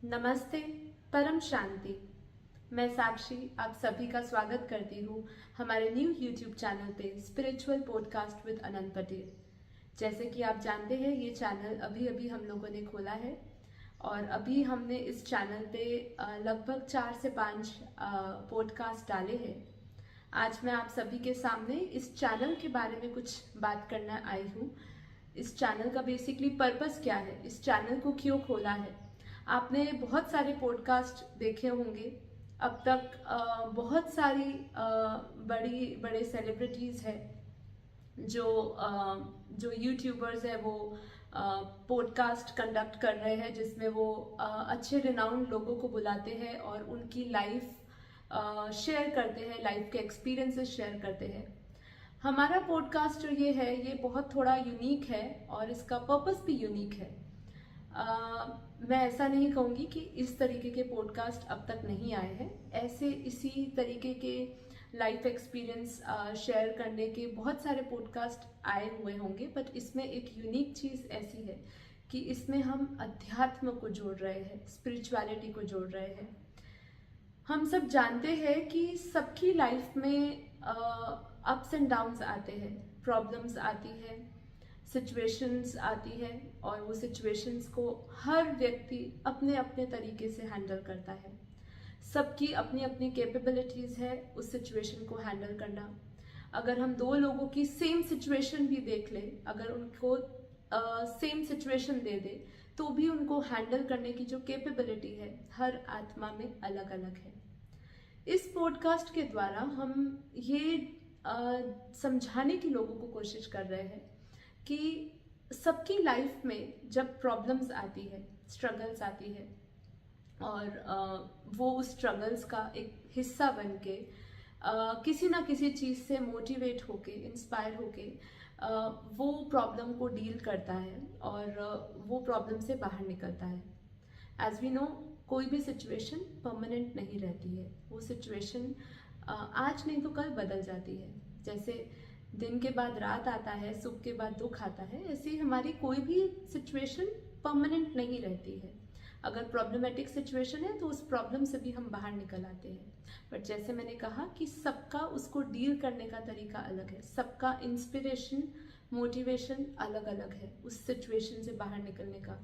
नमस्ते। परम शांति। मैं साक्षी आप सभी का स्वागत करती हूँ हमारे न्यू यूट्यूब चैनल पे स्पिरिचुअल पॉडकास्ट विद अनंत पटेल। जैसे कि आप जानते हैं ये चैनल अभी अभी हम लोगों ने खोला है और अभी हमने इस चैनल पे लगभग 4 से 5 पॉडकास्ट डाले हैं। आज मैं आप सभी के सामने इस चैनल के बारे में कुछ बात करना आई हूँ। इस चैनल का बेसिकली पर्पस क्या है, इस चैनल को क्यों खोला है। आपने बहुत सारे पॉडकास्ट देखे होंगे अब तक। बहुत सारी बड़ी बड़े सेलिब्रिटीज़ हैं जो जो यूट्यूबर्स है वो पॉडकास्ट कंडक्ट कर रहे हैं जिसमें वो अच्छे रिनाउंड लोगों को बुलाते हैं और उनकी लाइफ शेयर करते हैं, लाइफ के एक्सपीरियंसेस शेयर करते हैं। हमारा पॉडकास्ट जो ये है ये बहुत थोड़ा यूनिक है और इसका पर्पस भी यूनिक है। मैं ऐसा नहीं कहूँगी कि इस तरीके के पॉडकास्ट अब तक नहीं आए हैं। ऐसे इसी तरीके के लाइफ एक्सपीरियंस शेयर करने के बहुत सारे पॉडकास्ट आए हुए होंगे, बट इसमें एक यूनिक चीज़ ऐसी है कि इसमें हम अध्यात्म को जोड़ रहे हैं, स्पिरिचुअलिटी को जोड़ रहे हैं। हम सब जानते हैं कि सबकी लाइफ में अप्स एंड डाउन्स आते हैं, प्रॉब्लम्स आती है, सिचुएशंस आती है और वो सिचुएशंस को हर व्यक्ति अपने अपने तरीके से हैंडल करता है। सबकी अपनी अपनी कैपेबिलिटीज़ है उस सिचुएशन को हैंडल करना। अगर हम दो लोगों की सेम सिचुएशन भी देख लें, अगर उनको सेम सिचुएशन दे दे तो भी उनको हैंडल करने की जो कैपेबिलिटी है हर आत्मा में अलग अलग है। इस पॉडकास्ट के द्वारा हम ये समझाने की लोगों को कोशिश कर रहे हैं कि सबकी लाइफ में जब प्रॉब्लम्स आती है, स्ट्रगल्स आती है और वो उस स्ट्रगल्स का एक हिस्सा बन के किसी ना किसी चीज़ से मोटिवेट होके, इंस्पायर होके वो प्रॉब्लम को डील करता है और वो प्रॉब्लम से बाहर निकलता है। एज वी नो, कोई भी सिचुएशन परमानेंट नहीं रहती है। वो सिचुएशन आज नहीं तो कल बदल जाती है। जैसे दिन के बाद रात आता है, सुख के बाद दुख आता है, ऐसे ही हमारी कोई भी सिचुएशन परमानेंट नहीं रहती है। अगर प्रॉब्लमेटिक सिचुएशन है तो उस प्रॉब्लम से भी हम बाहर निकल आते हैं। बट जैसे मैंने कहा कि सबका उसको डील करने का तरीका अलग है, सबका इंस्पिरेशन, मोटिवेशन अलग अलग है उस सिचुएशन से बाहर निकलने का।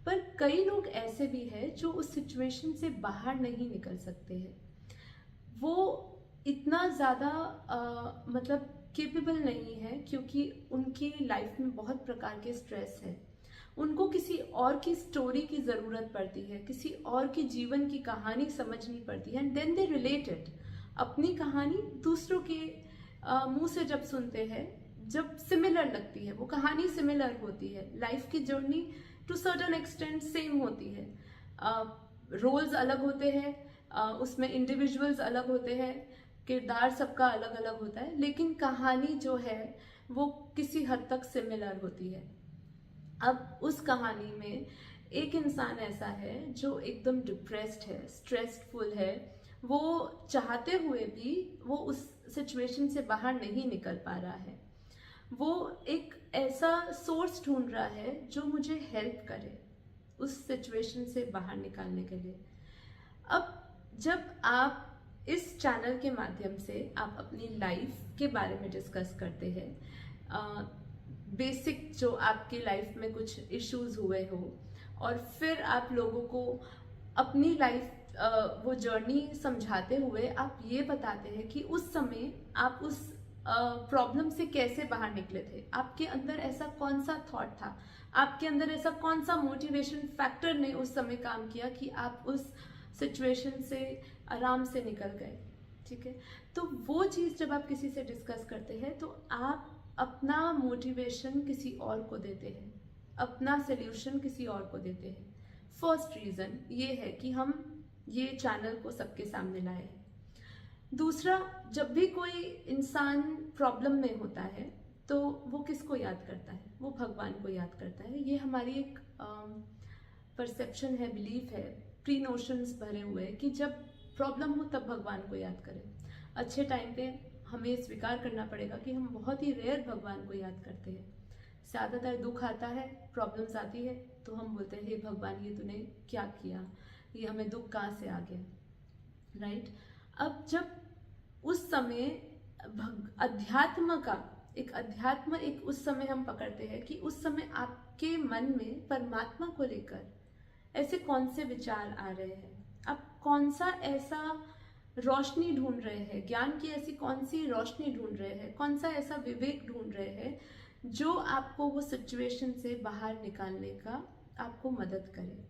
पर कई लोग ऐसे भी हैं जो उस सिचुएशन से बाहर नहीं निकल सकते हैं। वो इतना ज़्यादा मतलब केपेबल नहीं है क्योंकि उनकी लाइफ में बहुत प्रकार के स्ट्रेस है। उनको किसी और की स्टोरी की ज़रूरत पड़ती है, किसी और की जीवन की कहानी समझनी पड़ती है and then they relate it. अपनी कहानी दूसरों के मुंह से जब सुनते हैं, जब सिमिलर लगती है, वो कहानी सिमिलर होती है, लाइफ की journey to certain extent same होती है। रोल्स अलग होते हैं, उसमें इंडिविजुअल्स अलग होते हैं, किरदार सबका अलग अलग होता है, लेकिन कहानी जो है वो किसी हद तक सिमिलर होती है। अब उस कहानी में एक इंसान ऐसा है जो एकदम डिप्रेस्ड है, स्ट्रेसफुल है, वो चाहते हुए भी वो उस सिचुएशन से बाहर नहीं निकल पा रहा है। वो एक ऐसा सोर्स ढूंढ रहा है जो मुझे हेल्प करे उस सिचुएशन से बाहर निकालने के लिए। अब जब आप इस चैनल के माध्यम से आप अपनी लाइफ के बारे में डिस्कस करते हैं, बेसिक जो आपकी लाइफ में कुछ इश्यूज हुए हो और फिर आप लोगों को अपनी लाइफ वो जर्नी समझाते हुए आप ये बताते हैं कि उस समय आप उस प्रॉब्लम से कैसे बाहर निकले थे, आपके अंदर ऐसा कौन सा थॉट था, आपके अंदर ऐसा कौन सा मोटिवेशन फैक्टर ने उस समय काम किया कि आप उस सिचुएशन से आराम से निकल गए। ठीक है, तो वो चीज़ जब आप किसी से डिस्कस करते हैं तो आप अपना मोटिवेशन किसी और को देते हैं, अपना सोल्यूशन किसी और को देते हैं। फर्स्ट रीज़न ये है कि हम ये चैनल को सबके सामने लाए हैं। दूसरा, जब भी कोई इंसान प्रॉब्लम में होता है तो वो किसको याद करता है? वो भगवान को याद करता है। ये हमारी एक परसेप्शन है, बिलीफ है, प्री नोशंस भरे हुए हैं कि जब प्रॉब्लम हो तब भगवान को याद करें। अच्छे टाइम पे हमें स्वीकार करना पड़ेगा कि हम बहुत ही रेयर भगवान को याद करते हैं। ज़्यादातर दुख आता है, प्रॉब्लम्स आती है तो हम बोलते हैं हे भगवान ये तूने क्या किया, ये हमें दुख कहाँ से आ गया, राइट। अब जब उस समय अध्यात्म एक उस समय हम पकड़ते हैं कि उस समय आपके मन में परमात्मा को लेकर ऐसे कौन से विचार आ रहे हैं, आप कौन सा ऐसा रोशनी ढूंढ रहे हैं, ज्ञान की ऐसी कौन सी रोशनी ढूंढ रहे हैं, कौन सा ऐसा विवेक ढूंढ रहे हैं जो आपको वो सिचुएशन से बाहर निकालने का आपको मदद करे,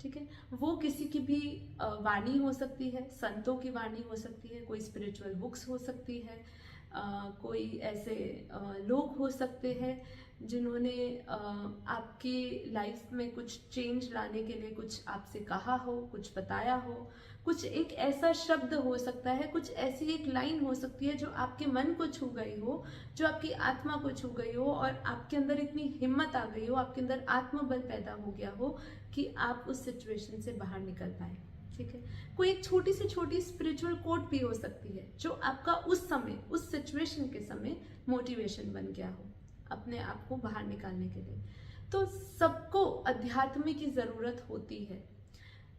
ठीक है। वो किसी की भी वाणी हो सकती है, संतों की वाणी हो सकती है, कोई स्पिरिचुअल बुक्स हो सकती है, कोई ऐसे लोग हो सकते हैं जिन्होंने आपकी लाइफ में कुछ चेंज लाने के लिए कुछ आपसे कहा हो, कुछ बताया हो, कुछ एक ऐसा शब्द हो सकता है, कुछ ऐसी एक लाइन हो सकती है जो आपके मन को छू गई हो, जो आपकी आत्मा को छू गई हो और आपके अंदर इतनी हिम्मत आ गई हो, आपके अंदर आत्मबल पैदा हो गया हो कि आप उस सिचुएशन से बाहर निकल पाए, ठीक है। कोई एक छोटी से छोटी स्पिरिचुअल कोट भी हो सकती है जो आपका उस समय, उस सिचुएशन के समय मोटिवेशन बन गया हो अपने आप को बाहर निकालने के लिए। तो सबको अध्यात्म की जरूरत होती है,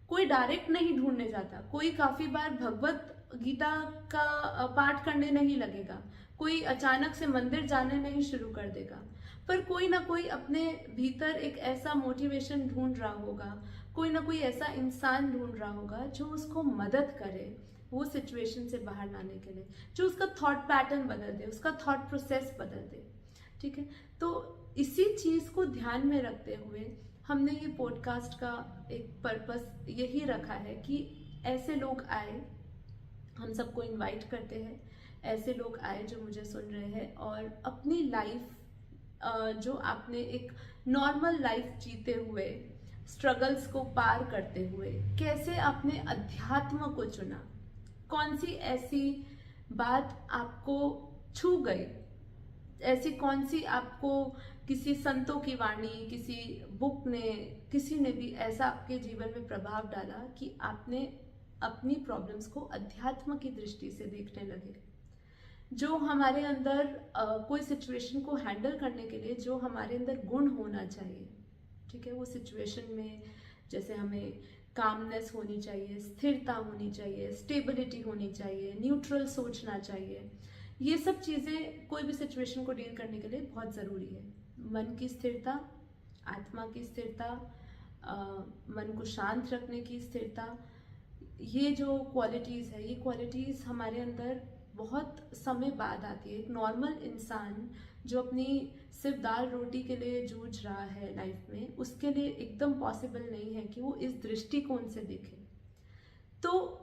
कोई डायरेक्ट नहीं ढूंढने जाता, कोई काफी बार भगवत गीता का पाठ करने नहीं लगेगा, कोई अचानक से मंदिर जाने नहीं शुरू कर देगा, पर कोई ना कोई अपने भीतर एक ऐसा मोटिवेशन ढूंढ रहा होगा, कोई ना कोई ऐसा इंसान ढूंढ रहा होगा जो उसको मदद करे वो सिचुएशन से बाहर लाने के लिए, जो उसका थॉट पैटर्न बदल दे, उसका थॉट प्रोसेस बदल दे, ठीक है। तो इसी चीज को ध्यान में रखते हुए हमने ये पॉडकास्ट का एक पर्पस यही रखा है कि ऐसे लोग आए, हम सबको इनवाइट करते हैं, ऐसे लोग आए जो मुझे सुन रहे हैं और अपनी लाइफ जो आपने एक नॉर्मल लाइफ जीते हुए, स्ट्रगल्स को पार करते हुए कैसे आपने अध्यात्म को चुना, कौन सी ऐसी बात आपको छू गई, ऐसी कौन सी आपको किसी संतों की वाणी, किसी बुक ने, किसी ने भी ऐसा आपके जीवन में प्रभाव डाला कि आपने अपनी प्रॉब्लम्स को अध्यात्म की दृष्टि से देखने लगे। जो हमारे अंदर कोई सिचुएशन को हैंडल करने के लिए जो हमारे अंदर गुण होना चाहिए, ठीक है, वो सिचुएशन में जैसे हमें कामनेस होनी चाहिए, स्थिरता होनी चाहिए, स्टेबिलिटी होनी चाहिए, न्यूट्रल सोचना चाहिए, ये सब चीज़ें कोई भी सिचुएशन को डील करने के लिए बहुत ज़रूरी है। मन की स्थिरता, आत्मा की स्थिरता, मन को शांत रखने की स्थिरता, ये जो क्वालिटीज़ है, ये क्वालिटीज़ हमारे अंदर बहुत समय बाद आती है। एक नॉर्मल इंसान जो अपनी सिर्फ दाल रोटी के लिए जूझ रहा है लाइफ में, उसके लिए एकदम पॉसिबल नहीं है कि वो इस दृष्टिकोण से देखे। तो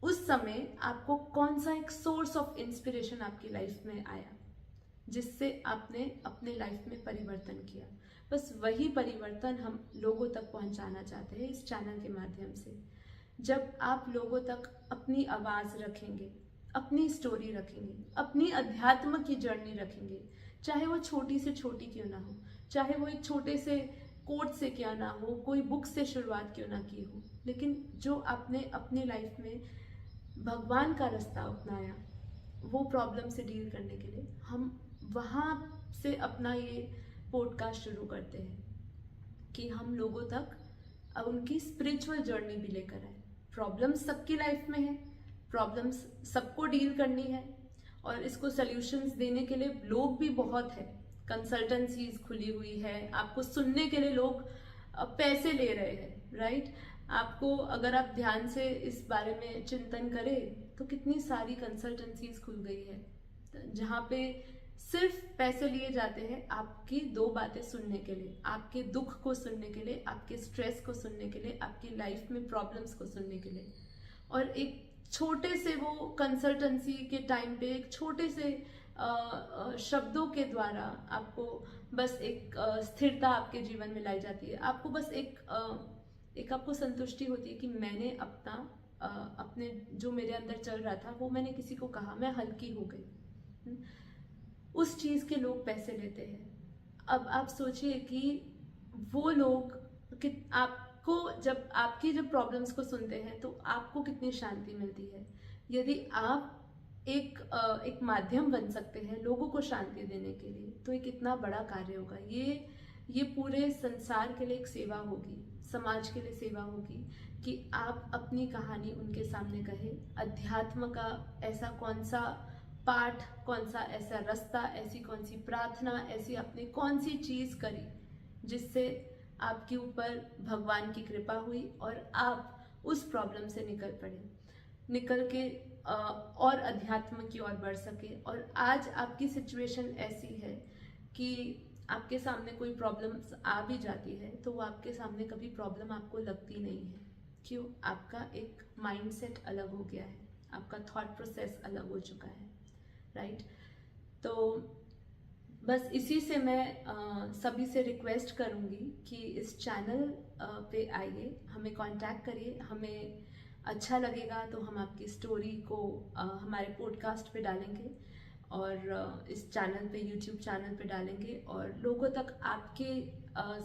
उस समय आपको कौन सा एक सोर्स ऑफ इंस्पिरेशन आपकी लाइफ में आया जिससे आपने अपने लाइफ में परिवर्तन किया, बस वही परिवर्तन हम लोगों तक पहुंचाना चाहते हैं इस चैनल के माध्यम से। जब आप लोगों तक अपनी आवाज़ रखेंगे, अपनी स्टोरी रखेंगे, अपनी अध्यात्म की जर्नी रखेंगे, चाहे वो छोटी से छोटी क्यों ना हो, चाहे वो एक छोटे से कोट से क्यों ना हो, कोई बुक से शुरुआत क्यों ना की हो, लेकिन जो आपने अपनी लाइफ में भगवान का रास्ता अपनाया वो प्रॉब्लम से डील करने के लिए, हम वहाँ से अपना ये पॉडकास्ट शुरू करते हैं कि हम लोगों तक उनकी स्पिरिचुअल जर्नी भी लेकर आए। प्रॉब्लम्स सबकी लाइफ में है, प्रॉब्लम्स सबको डील करनी है और इसको सॉल्यूशंस देने के लिए लोग भी बहुत है, कंसल्टेंसीज खुली हुई है, आपको सुनने के लिए लोग पैसे ले रहे हैं, राइट। आपको अगर आप ध्यान से इस बारे में चिंतन करें तो कितनी सारी कंसल्टेंसीज खुल गई है जहाँ पे सिर्फ पैसे लिए जाते हैं आपकी दो बातें सुनने के लिए, आपके दुख को सुनने के लिए, आपके स्ट्रेस को सुनने के लिए, आपकी लाइफ में प्रॉब्लम्स को सुनने के लिए। और एक छोटे से वो कंसल्टेंसी के टाइम पे एक छोटे से शब्दों के द्वारा आपको बस एक स्थिरता आपके जीवन में लाई जाती है। आपको बस एक आपको संतुष्टि होती है कि मैंने अपने जो मेरे अंदर चल रहा था वो मैंने किसी को कहा, मैं हल्की हो गई। उस चीज के लोग पैसे लेते हैं। अब आप सोचिए कि वो लोग कि आपको जब आपकी जब प्रॉब्लम्स को सुनते हैं तो आपको कितनी शांति मिलती है। यदि आप एक माध्यम बन सकते हैं लोगों को शांति देने के लिए तो ये कितना बड़ा कार्य होगा। ये पूरे संसार के लिए एक सेवा होगी, समाज के लिए सेवा होगी कि आप अपनी कहानी उनके सामने कहें। अध्यात्म का ऐसा कौन सा पाठ, कौन सा ऐसा रास्ता, ऐसी कौन सी प्रार्थना, ऐसी आपने कौन सी चीज़ करी जिससे आपके ऊपर भगवान की कृपा हुई और आप उस प्रॉब्लम से निकल के और अध्यात्म की ओर बढ़ सके। और आज आपकी सिचुएशन ऐसी है कि आपके सामने कोई प्रॉब्लम्स आ भी जाती है तो वो आपके सामने कभी प्रॉब्लम आपको लगती नहीं है। क्यों? आपका एक माइंडसेट अलग हो गया है, आपका थॉट प्रोसेस अलग हो चुका है, राइट? तो बस इसी से मैं सभी से रिक्वेस्ट करूँगी कि इस चैनल पे आइए, हमें कांटेक्ट करिए। हमें अच्छा लगेगा तो हम आपकी स्टोरी को हमारे पॉडकास्ट पे डालेंगे और इस चैनल पे, यूट्यूब चैनल पे डालेंगे और लोगों तक आपके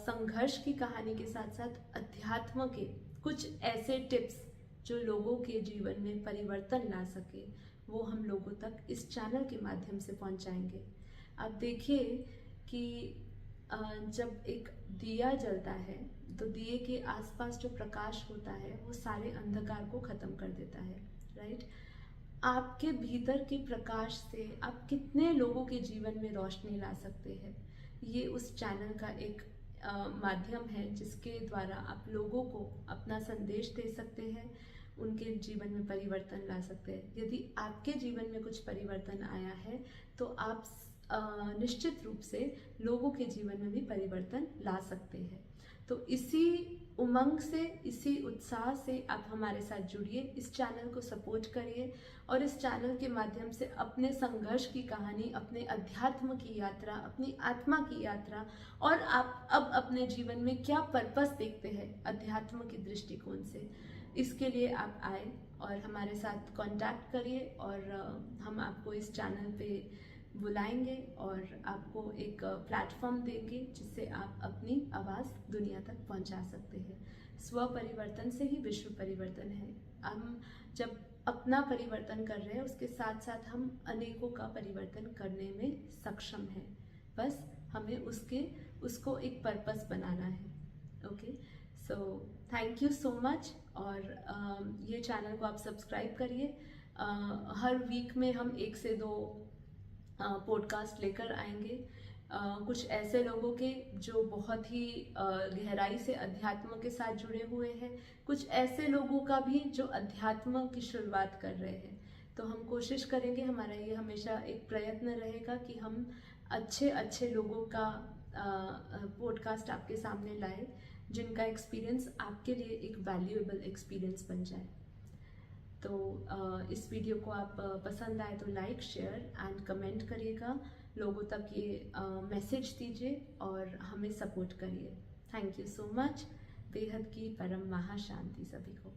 संघर्ष की कहानी के साथ साथ अध्यात्म के कुछ ऐसे टिप्स जो लोगों के जीवन में परिवर्तन ला सके, वो हम लोगों तक इस चैनल के माध्यम से पहुंचाएंगे। आप देखिए कि जब एक दिया जलता है तो दिए के आसपास जो प्रकाश होता है वो सारे अंधकार को खत्म कर देता है, राइट? आपके भीतर के प्रकाश से आप कितने लोगों के जीवन में रोशनी ला सकते हैं, ये उस चैनल का एक माध्यम है जिसके द्वारा आप लोगों को अपना संदेश दे सकते हैं, उनके जीवन में परिवर्तन ला सकते हैं। यदि आपके जीवन में कुछ परिवर्तन आया है तो आप निश्चित रूप से लोगों के जीवन में भी परिवर्तन ला सकते हैं। तो इसी उमंग से, इसी उत्साह से आप हमारे साथ जुड़िए, इस चैनल को सपोर्ट करिए और इस चैनल के माध्यम से अपने संघर्ष की कहानी, अपने अध्यात्म की यात्रा, अपनी आत्मा की यात्रा और आप अब अपने जीवन में क्या पर्पस देखते हैं अध्यात्म के दृष्टिकोण से, इसके लिए आप आए और हमारे साथ कांटेक्ट करिए और हम आपको इस चैनल पे बुलाएंगे और आपको एक प्लेटफॉर्म देंगे जिससे आप अपनी आवाज़ दुनिया तक पहुंचा सकते हैं। स्व परिवर्तन से ही विश्व परिवर्तन है। हम जब अपना परिवर्तन कर रहे हैं उसके साथ साथ हम अनेकों का परिवर्तन करने में सक्षम हैं। बस हमें उसको एक पर्पस बनाना है। Okay, so thank you so much. और ये चैनल को आप सब्सक्राइब करिए। हर वीक में हम 1 से 2 पॉडकास्ट लेकर आएंगे, कुछ ऐसे लोगों के जो बहुत ही गहराई से अध्यात्म के साथ जुड़े हुए हैं, कुछ ऐसे लोगों का भी जो अध्यात्म की शुरुआत कर रहे हैं। तो हम कोशिश करेंगे, हमारा ये हमेशा एक प्रयत्न रहेगा कि हम अच्छे लोगों का पॉडकास्ट आपके सामने लाए जिनका एक्सपीरियंस आपके लिए एक वैल्यूएबल एक्सपीरियंस बन जाए। तो इस वीडियो को आप पसंद आए तो लाइक, शेयर एंड कमेंट करिएगा, लोगों तक ये मैसेज दीजिए और हमें सपोर्ट करिए। Thank you so much. बेहद की परम महाशांति सभी को।